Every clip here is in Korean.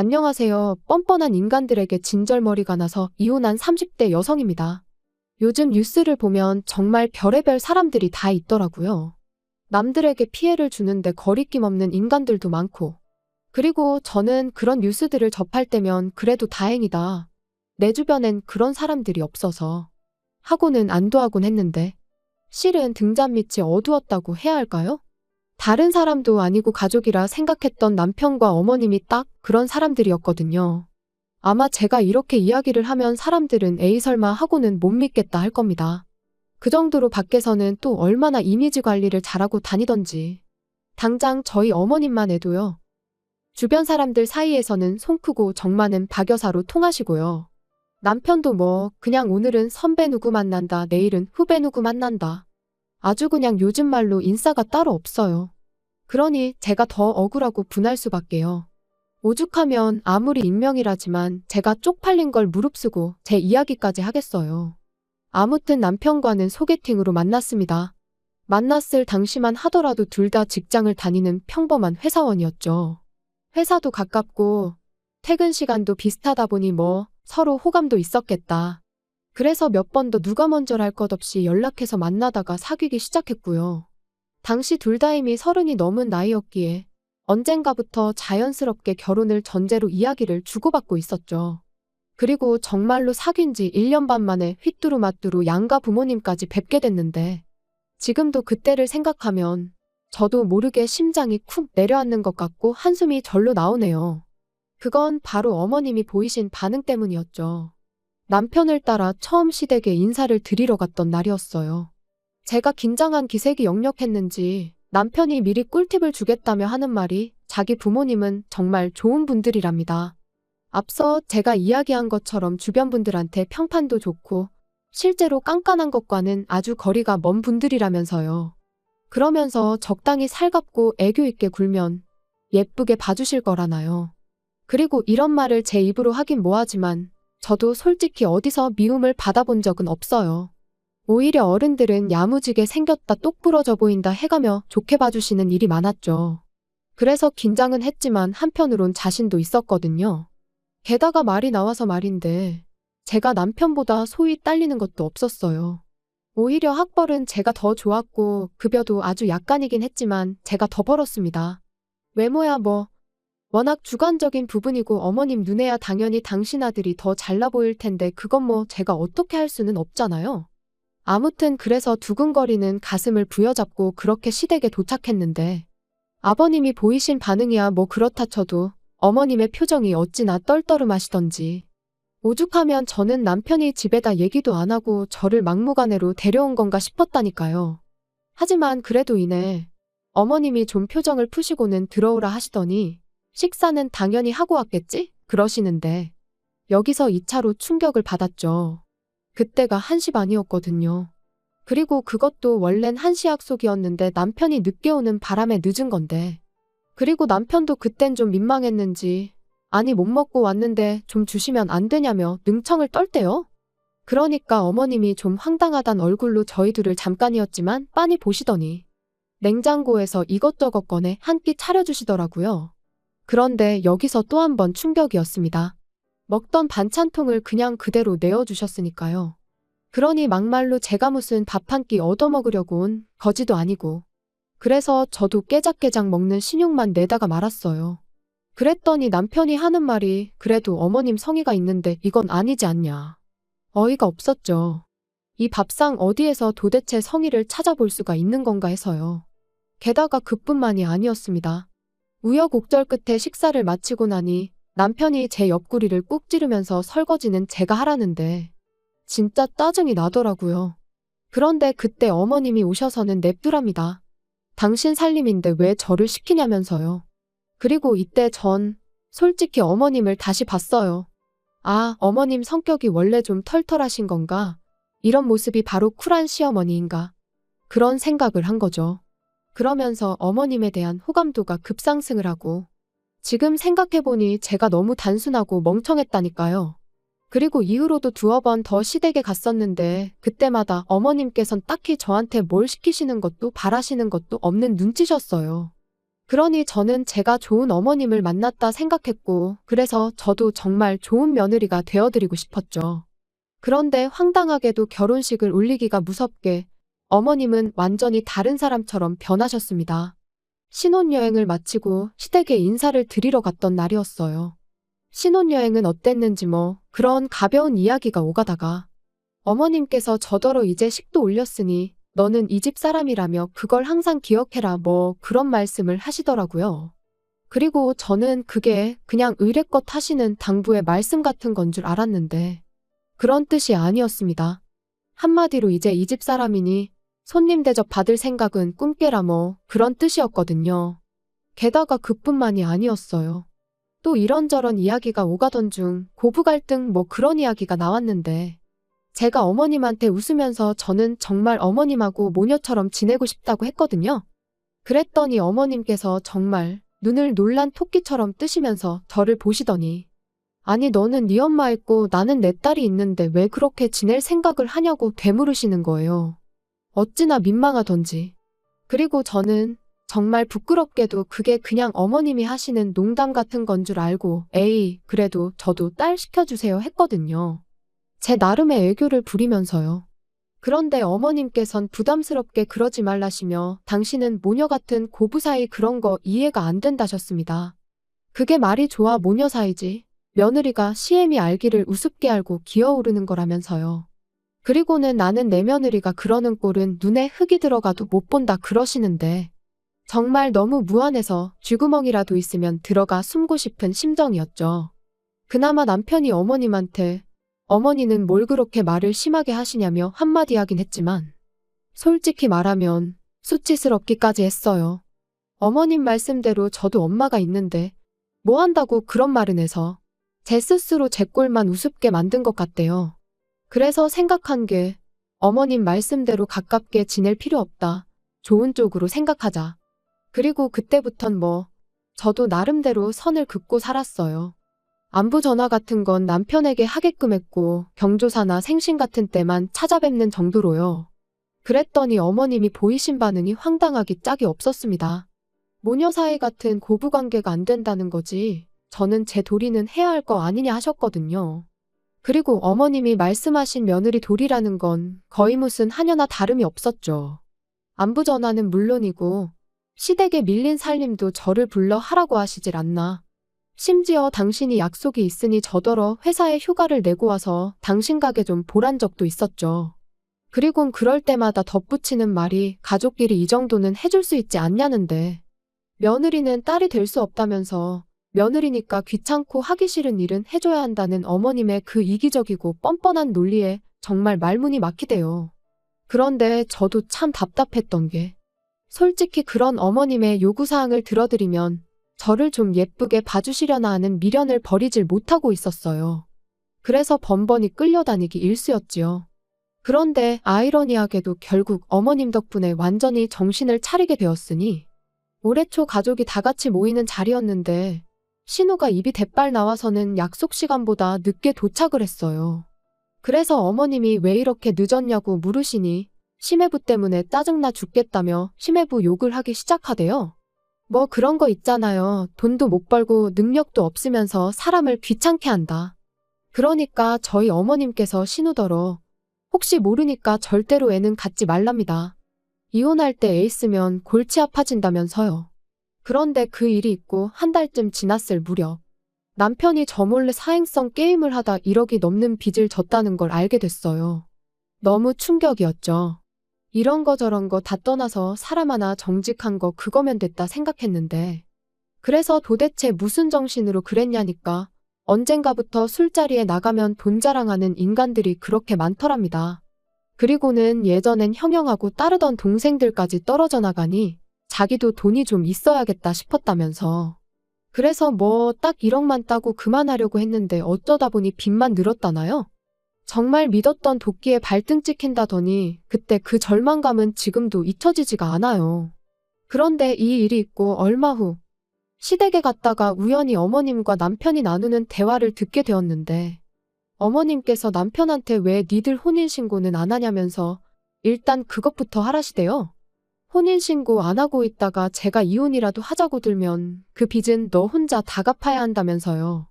안녕하세요. 뻔뻔한 인간들에게 진절머리가 나서 이혼한 30대 여성입니다. 요즘 뉴스를 보면 정말 별의별 사람들이 다 있더라고요. 남들에게 피해를 주는데 거리낌 없는 인간들도 많고. 그리고 저는 그런 뉴스들을 접할 때면 그래도 다행이다. 내 주변엔 그런 사람들이 없어서 하고는 안도하곤 했는데 실은 등잔 밑이 어두웠다고 해야 할까요? 다른 사람도 아니고 가족이라 생각했던 남편과 어머님이 딱 그런 사람들이었거든요. 아마 제가 이렇게 이야기를 하면 사람들은 에이 설마 하고는 못 믿겠다 할 겁니다. 그 정도로 밖에서는 또 얼마나 이미지 관리를 잘하고 다니던지. 당장 저희 어머님만 해도요. 주변 사람들 사이에서는 손 크고 정 많은 박 여사로 통하시고요. 남편도 뭐 그냥 오늘은 선배 누구 만난다, 내일은 후배 누구 만난다. 아주 그냥 요즘 말로 인싸가 따로 없어요. 그러니 제가 더 억울하고 분할 수밖에요. 오죽하면 아무리 익명이라지만 제가 쪽팔린 걸 무릅쓰고 제 이야기까지 하겠어요. 아무튼 남편과는 소개팅으로 만났습니다. 만났을 당시만 하더라도 둘 다 직장을 다니는 평범한 회사원이었죠. 회사도 가깝고 퇴근 시간도 비슷하다 보니 뭐 서로 호감도 있었겠다. 그래서 몇 번도 누가 먼저랄 것 없이 연락해서 만나다가 사귀기 시작했고요. 당시 둘 다 이미 30이 넘은 나이였기에 언젠가부터 자연스럽게 결혼을 전제로 이야기를 주고받고 있었죠. 그리고 정말로 사귄 지 1년 반 만에 휘뚜루마뚜루 양가 부모님까지 뵙게 됐는데 지금도 그때를 생각하면 저도 모르게 심장이 쿵 내려앉는 것 같고 한숨이 절로 나오네요. 그건 바로 어머님이 보이신 반응 때문이었죠. 남편을 따라 처음 시댁에 인사를 드리러 갔던 날이었어요. 제가 긴장한 기색이 역력했는지 남편이 미리 꿀팁을 주겠다며 하는 말이 자기 부모님은 정말 좋은 분들이랍니다. 앞서 제가 이야기한 것처럼 주변 분들한테 평판도 좋고 실제로 깐깐한 것과는 아주 거리가 먼 분들이라면서요. 그러면서 적당히 살갑고 애교 있게 굴면 예쁘게 봐주실 거라나요. 그리고 이런 말을 제 입으로 하긴 뭐하지만 저도 솔직히 어디서 미움을 받아본 적은 없어요. 오히려 어른들은 야무지게 생겼다 똑부러져 보인다 해가며 좋게 봐주시는 일이 많았죠. 그래서 긴장은 했지만 한편으론 자신도 있었거든요. 게다가 말이 나와서 말인데 제가 남편보다 소위 딸리는 것도 없었어요. 오히려 학벌은 제가 더 좋았고 급여도 아주 약간이긴 했지만 제가 더 벌었습니다. 외모야 뭐 워낙 주관적인 부분이고 어머님 눈에야 당연히 당신 아들이 더 잘나 보일 텐데 그건 뭐 제가 어떻게 할 수는 없잖아요. 아무튼 그래서 두근거리는 가슴을 부여잡고 그렇게 시댁에 도착했는데 아버님이 보이신 반응이야 뭐 그렇다 쳐도 어머님의 표정이 어찌나 떨떠름하시던지 오죽하면 저는 남편이 집에다 얘기도 안 하고 저를 막무가내로 데려온 건가 싶었다니까요. 하지만 그래도 이내 어머님이 좀 표정을 푸시고는 들어오라 하시더니 식사는 당연히 하고 왔겠지? 그러시는데 여기서 2차로 충격을 받았죠. 그때가 1시 반이었거든요. 그리고 그것도 원래는 1시 약속이었는데 남편이 늦게 오는 바람에 늦은 건데 그리고 남편도 그땐 좀 민망했는지 아니 못 먹고 왔는데 좀 주시면 안 되냐며 능청을 떨대요. 그러니까 어머님이 좀 황당하단 얼굴로 저희 둘을 잠깐이었지만 빤히 보시더니 냉장고에서 이것저것 꺼내 한 끼 차려주시더라고요. 그런데 여기서 또 한 번 충격이었습니다. 먹던 반찬통을 그냥 그대로 내어주셨으니까요. 그러니 막말로 제가 무슨 밥 한 끼 얻어먹으려고 온 거지도 아니고 그래서 저도 깨작깨작 먹는 신용만 내다가 말았어요. 그랬더니 남편이 하는 말이 그래도 어머님 성의가 있는데 이건 아니지 않냐. 어이가 없었죠. 이 밥상 어디에서 도대체 성의를 찾아볼 수가 있는 건가 해서요. 게다가 그뿐만이 아니었습니다. 우여곡절 끝에 식사를 마치고 나니 남편이 제 옆구리를 꾹 찌르면서 설거지는 제가 하라는데 진짜 짜증이 나더라고요. 그런데 그때 어머님이 오셔서는 냅두랍니다. 당신 살림인데 왜 저를 시키냐면서요. 그리고 이때 전 솔직히 어머님을 다시 봤어요. 아, 어머님 성격이 원래 좀 털털하신 건가? 이런 모습이 바로 쿨한 시어머니인가? 그런 생각을 한 거죠. 그러면서 어머님에 대한 호감도가 급상승을 하고 지금 생각해보니 제가 너무 단순하고 멍청했다니까요. 그리고 이후로도 두어 번 더 시댁에 갔었는데 그때마다 어머님께선 딱히 저한테 뭘 시키시는 것도 바라시는 것도 없는 눈치셨어요. 그러니 저는 제가 좋은 어머님을 만났다 생각했고, 그래서 저도 정말 좋은 며느리가 되어드리고 싶었죠. 그런데 황당하게도 결혼식을 올리기가 무섭게 어머님은 완전히 다른 사람처럼 변하셨습니다. 신혼여행을 마치고 시댁에 인사를 드리러 갔던 날이었어요. 신혼여행은 어땠는지 그런 가벼운 이야기가 오가다가 어머님께서 저더러 이제 식도 올렸으니 너는 이 집 사람이라며 그걸 항상 기억해라 그런 말씀을 하시더라고요. 그리고 저는 그게 그냥 의례껏 하시는 당부의 말씀 같은 건 줄 알았는데 그런 뜻이 아니었습니다. 한마디로 이제 이 집 사람이니 손님 대접 받을 생각은 꿈깨라 그런 뜻이었거든요. 게다가 그뿐만이 아니었어요. 또 이런저런 이야기가 오가던 중 고부 갈등 그런 이야기가 나왔는데 제가 어머님한테 웃으면서 저는 정말 어머님하고 모녀처럼 지내고 싶다고 했거든요. 그랬더니 어머님께서 정말 눈을 놀란 토끼처럼 뜨시면서 저를 보시더니 아니 너는 네 엄마 있고 나는 내 딸이 있는데 왜 그렇게 지낼 생각을 하냐고 되물으시는 거예요. 어찌나 민망하던지. 그리고 저는 정말 부끄럽게도 그게 그냥 어머님이 하시는 농담 같은 건 줄 알고 에이 그래도 저도 딸 시켜주세요 했거든요. 제 나름의 애교를 부리면서요. 그런데 어머님께선 부담스럽게 그러지 말라시며 당신은 모녀 같은 고부 사이 그런 거 이해가 안 된다셨습니다. 그게 말이 좋아 모녀 사이지. 며느리가 시엠이 알기를 우습게 알고 기어오르는 거라면서요. 그리고는 나는 내 며느리가 그러는 꼴은 눈에 흙이 들어가도 못 본다 그러시는데 정말 너무 무안해서 쥐구멍이라도 있으면 들어가 숨고 싶은 심정이었죠. 그나마 남편이 어머님한테 어머니는 뭘 그렇게 말을 심하게 하시냐며 한마디 하긴 했지만 솔직히 말하면 수치스럽기까지 했어요. 어머님 말씀대로 저도 엄마가 있는데 뭐 한다고 그런 말은 해서 제 스스로 제 꼴만 우습게 만든 것 같대요. 그래서 생각한 게 어머님 말씀대로 가깝게 지낼 필요 없다. 좋은 쪽으로 생각하자. 그리고 그때부턴 저도 나름대로 선을 긋고 살았어요. 안부 전화 같은 건 남편에게 하게끔 했고 경조사나 생신 같은 때만 찾아뵙는 정도로요. 그랬더니 어머님이 보이신 반응이 황당하기 짝이 없었습니다. 모녀 사이 같은 고부관계가 안 된다는 거지. 저는 제 도리는 해야 할 거 아니냐 하셨거든요. 그리고 어머님이 말씀하신 며느리 도리라는 건 거의 무슨 하녀나 다름이 없었죠. 안부 전화는 물론이고 시댁에 밀린 살림도 저를 불러 하라고 하시질 않나. 심지어 당신이 약속이 있으니 저더러 회사에 휴가를 내고 와서 당신 가게 좀 보란 적도 있었죠. 그리곤 그럴 때마다 덧붙이는 말이 가족끼리 이 정도는 해줄 수 있지 않냐는데 며느리는 딸이 될 수 없다면서 며느리니까 귀찮고 하기 싫은 일은 해줘야 한다는 어머님의 그 이기적이고 뻔뻔한 논리에 정말 말문이 막히대요. 그런데 저도 참 답답했던 게 솔직히 그런 어머님의 요구사항을 들어드리면 저를 좀 예쁘게 봐주시려나 하는 미련을 버리질 못하고 있었어요. 그래서 번번이 끌려다니기 일쑤였지요. 그런데 아이러니하게도 결국 어머님 덕분에 완전히 정신을 차리게 되었으니 올해 초 가족이 다 같이 모이는 자리였는데 신우가 입이 대빨 나와서는 약속 시간보다 늦게 도착을 했어요. 그래서 어머님이 왜 이렇게 늦었냐고 물으시니 심해부 때문에 짜증나 죽겠다며 심해부 욕을 하기 시작하대요. 그런 거 있잖아요. 돈도 못 벌고 능력도 없으면서 사람을 귀찮게 한다. 그러니까 저희 어머님께서 신우더러 혹시 모르니까 절대로 애는 갖지 말랍니다. 이혼할 때 애 있으면 골치 아파진다면서요. 그런데 그 일이 있고 한 달쯤 지났을 무렵 남편이 저 몰래 사행성 게임을 하다 1억이 넘는 빚을 졌다는 걸 알게 됐어요. 너무 충격이었죠. 이런 거 저런 거 다 떠나서 사람 하나 정직한 거 그거면 됐다 생각했는데 그래서 도대체 무슨 정신으로 그랬냐니까 언젠가부터 술자리에 나가면 돈 자랑하는 인간들이 그렇게 많더랍니다. 그리고는 예전엔 형형하고 따르던 동생들까지 떨어져 나가니 자기도 돈이 좀 있어야겠다 싶었다면서. 그래서 딱 1억만 따고 그만하려고 했는데 어쩌다 보니 빚만 늘었다나요? 정말 믿었던 도끼에 발등 찍힌다더니 그때 그 절망감은 지금도 잊혀지지가 않아요. 그런데 이 일이 있고 얼마 후 시댁에 갔다가 우연히 어머님과 남편이 나누는 대화를 듣게 되었는데 어머님께서 남편한테 왜 니들 혼인신고는 안 하냐면서 일단 그것부터 하라시대요. 혼인신고 안 하고 있다가 제가 이혼이라도 하자고 들면 그 빚은 너 혼자 다 갚아야 한다면서요.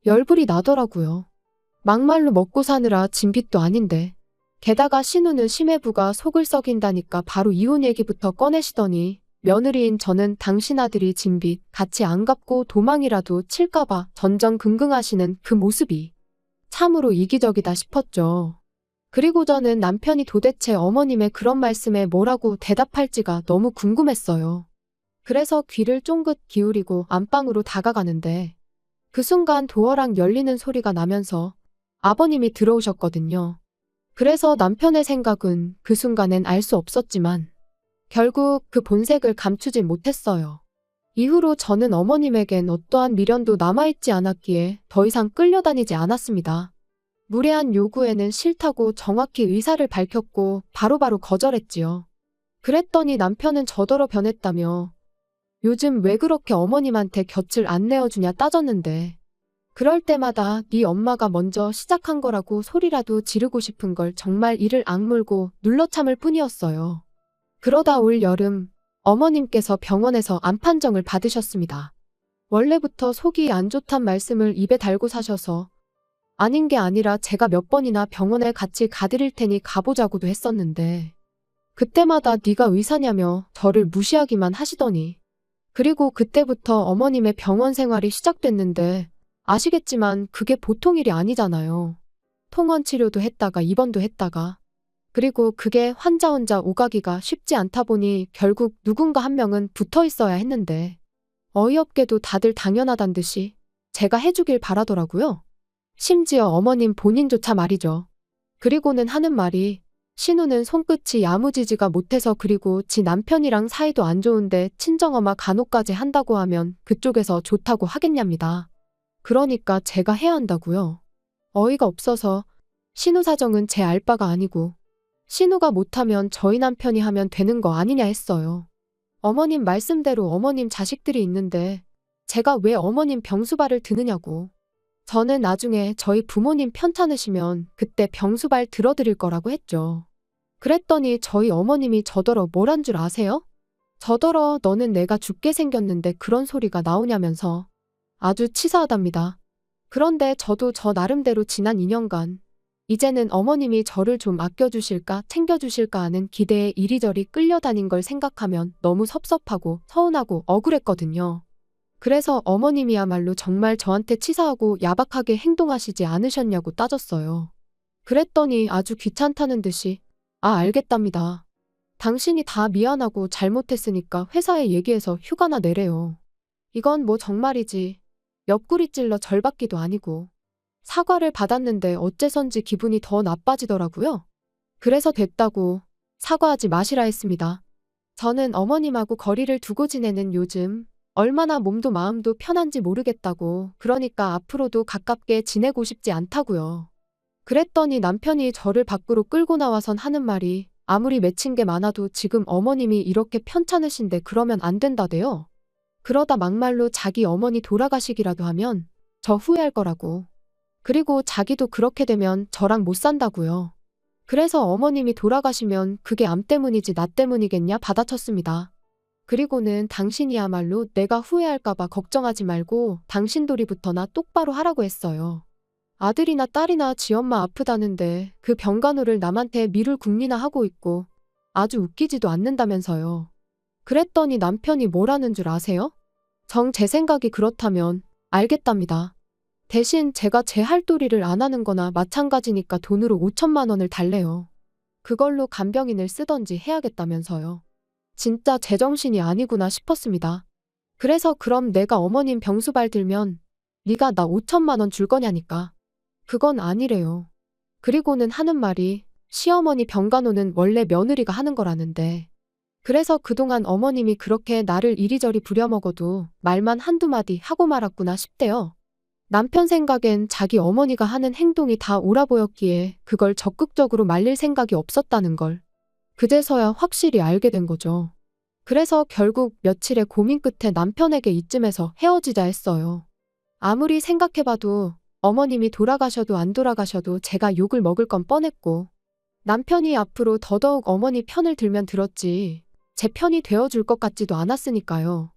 열불이 나더라고요. 막말로 먹고 사느라 진 빚도 아닌데. 게다가 신우는 심해부가 속을 썩인다니까 바로 이혼 얘기부터 꺼내시더니 며느리인 저는 당신 아들이 진 빚 같이 안 갚고 도망이라도 칠까봐 전전긍긍하시는 그 모습이 참으로 이기적이다 싶었죠. 그리고 저는 남편이 도대체 어머님의 그런 말씀에 뭐라고 대답할지가 너무 궁금했어요. 그래서 귀를 쫑긋 기울이고 안방으로 다가가는데 그 순간 도어락 열리는 소리가 나면서 아버님이 들어오셨거든요. 그래서 남편의 생각은 그 순간엔 알 수 없었지만 결국 그 본색을 감추지 못했어요. 이후로 저는 어머님에겐 어떠한 미련도 남아있지 않았기에 더 이상 끌려다니지 않았습니다. 무례한 요구에는 싫다고 정확히 의사를 밝혔고 바로바로 거절했지요. 그랬더니 남편은 저더러 변했다며 요즘 왜 그렇게 어머님한테 곁을 안 내어주냐 따졌는데 그럴 때마다 네 엄마가 먼저 시작한 거라고 소리라도 지르고 싶은 걸 정말 이를 악물고 눌러 참을 뿐이었어요. 그러다 올 여름 어머님께서 병원에서 암 판정을 받으셨습니다. 원래부터 속이 안 좋단 말씀을 입에 달고 사셔서 아닌 게 아니라 제가 몇 번이나 병원에 같이 가드릴 테니 가보자고도 했었는데 그때마다 네가 의사냐며 저를 무시하기만 하시더니 그리고 그때부터 어머님의 병원 생활이 시작됐는데 아시겠지만 그게 보통 일이 아니잖아요. 통원 치료도 했다가 입원도 했다가 그리고 그게 환자 혼자 오가기가 쉽지 않다 보니 결국 누군가 한 명은 붙어 있어야 했는데 어이없게도 다들 당연하단 듯이 제가 해주길 바라더라고요. 심지어 어머님 본인조차 말이죠. 그리고는 하는 말이 신우는 손끝이 야무지지가 못해서 그리고 지 남편이랑 사이도 안 좋은데 친정엄마 간호까지 한다고 하면 그쪽에서 좋다고 하겠냐입니다. 그러니까 제가 해야 한다고요. 어이가 없어서 신우 사정은 제 알 바가 아니고 신우가 못하면 저희 남편이 하면 되는 거 아니냐 했어요. 어머님 말씀대로 어머님 자식들이 있는데 제가 왜 어머님 병수발을 드느냐고. 저는 나중에 저희 부모님 편찮으시면 그때 병수발 들어드릴 거라고 했죠. 그랬더니 저희 어머님이 저더러 뭘 한 줄 아세요? 저더러 너는 내가 죽게 생겼는데 그런 소리가 나오냐면서 아주 치사하답니다. 그런데 저도 저 나름대로 지난 2년간 이제는 어머님이 저를 좀 아껴주실까 챙겨주실까 하는 기대에 이리저리 끌려다닌 걸 생각하면 너무 섭섭하고 서운하고 억울했거든요. 그래서 어머님이야말로 정말 저한테 치사하고 야박하게 행동하시지 않으셨냐고 따졌어요. 그랬더니 아주 귀찮다는 듯이 알겠답니다. 당신이 다 미안하고 잘못했으니까 회사에 얘기해서 휴가나 내래요. 이건 뭐 정말이지. 옆구리 찔러 절받기도 아니고. 사과를 받았는데 어째선지 기분이 더 나빠지더라고요. 그래서 됐다고 사과하지 마시라 했습니다. 저는 어머님하고 거리를 두고 지내는 요즘 얼마나 몸도 마음도 편한지 모르겠다고 그러니까 앞으로도 가깝게 지내고 싶지 않다고요. 그랬더니 남편이 저를 밖으로 끌고 나와선 하는 말이 아무리 맺힌 게 많아도 지금 어머님이 이렇게 편찮으신데 그러면 안 된다대요. 그러다 막말로 자기 어머니 돌아가시기라도 하면 저 후회할 거라고. 그리고 자기도 그렇게 되면 저랑 못 산다고요. 그래서 어머님이 돌아가시면 그게 암 때문이지 나 때문이겠냐 받아쳤습니다. 그리고는 당신이야말로 내가 후회할까봐 걱정하지 말고 당신 도리부터나 똑바로 하라고 했어요. 아들이나 딸이나 지엄마 아프다는데 그 병간호를 남한테 미룰 궁리나 하고 있고 아주 웃기지도 않는다면서요. 그랬더니 남편이 뭐라는 줄 아세요? 정 제 생각이 그렇다면 알겠답니다. 대신 제가 제 할 도리를 안 하는 거나 마찬가지니까 돈으로 5천만 원을 달래요. 그걸로 간병인을 쓰던지 해야겠다면서요. 진짜 제정신이 아니구나 싶었습니다. 그래서 그럼 내가 어머님 병수발 들면 네가 나 5천만 원 줄 거냐니까. 그건 아니래요. 그리고는 하는 말이 시어머니 병간호는 원래 며느리가 하는 거라는데 그래서 그동안 어머님이 그렇게 나를 이리저리 부려먹어도 말만 한두 마디 하고 말았구나 싶대요. 남편 생각엔 자기 어머니가 하는 행동이 다 옳아 보였기에 그걸 적극적으로 말릴 생각이 없었다는 걸 그제서야 확실히 알게 된 거죠. 그래서 결국 며칠의 고민 끝에 남편에게 이쯤에서 헤어지자 했어요. 아무리 생각해봐도 어머님이 돌아가셔도 안 돌아가셔도 제가 욕을 먹을 건 뻔했고 남편이 앞으로 더더욱 어머니 편을 들면 들었지 제 편이 되어줄 것 같지도 않았으니까요.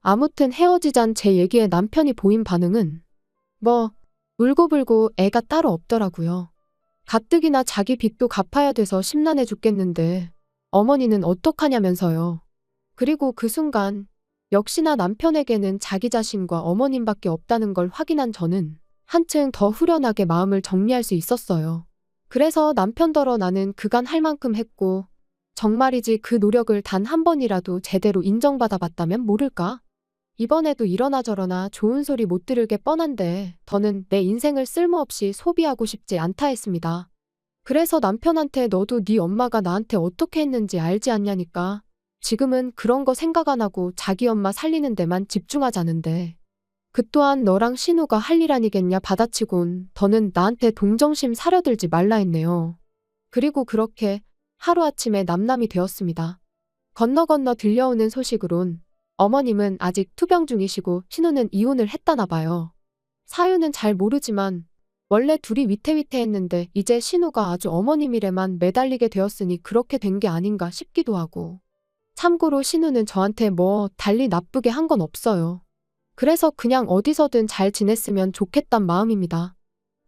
아무튼 헤어지잔 제 얘기에 남편이 보인 반응은 뭐 울고불고 애가 따로 없더라고요. 가뜩이나 자기 빚도 갚아야 돼서 심란해 죽겠는데 어머니는 어떡하냐면서요. 그리고 그 순간 역시나 남편에게는 자기 자신과 어머님밖에 없다는 걸 확인한 저는 한층 더 후련하게 마음을 정리할 수 있었어요. 그래서 남편더러 나는 그간 할 만큼 했고 정말이지 그 노력을 단 한 번이라도 제대로 인정받아 봤다면 모를까? 이번에도 이러나 저러나 좋은 소리 못 들을 게 뻔한데 더는 내 인생을 쓸모없이 소비하고 싶지 않다 했습니다. 그래서 남편한테 너도 네 엄마가 나한테 어떻게 했는지 알지 않냐니까. 지금은 그런 거 생각 안 하고 자기 엄마 살리는 데만 집중하자는데. 그 또한 너랑 신우가 할 일 아니겠냐 받아치곤 더는 나한테 동정심 사려들지 말라 했네요. 그리고 그렇게 하루아침에 남남이 되었습니다. 건너 들려오는 소식으론 어머님은 아직 투병 중이시고 신우는 이혼을 했다나 봐요. 사유는 잘 모르지만 원래 둘이 위태위태했는데 이제 신우가 아주 어머님 일에만 매달리게 되었으니 그렇게 된 게 아닌가 싶기도 하고. 참고로 신우는 저한테 뭐 달리 나쁘게 한 건 없어요. 그래서 그냥 어디서든 잘 지냈으면 좋겠단 마음입니다.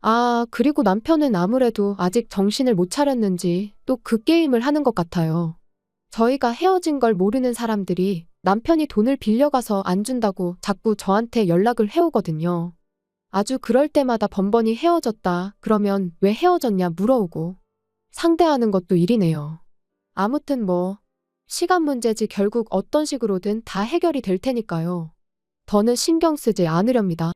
아, 그리고 남편은 아무래도 아직 정신을 못 차렸는지 또 그 게임을 하는 것 같아요. 저희가 헤어진 걸 모르는 사람들이 남편이 돈을 빌려가서 안 준다고 자꾸 저한테 연락을 해오거든요. 아주 그럴 때마다 번번이 헤어졌다 그러면 왜 헤어졌냐 물어오고 상대하는 것도 일이네요. 아무튼 뭐 시간 문제지 결국 어떤 식으로든 다 해결이 될 테니까요. 더는 신경 쓰지 않으렵니다.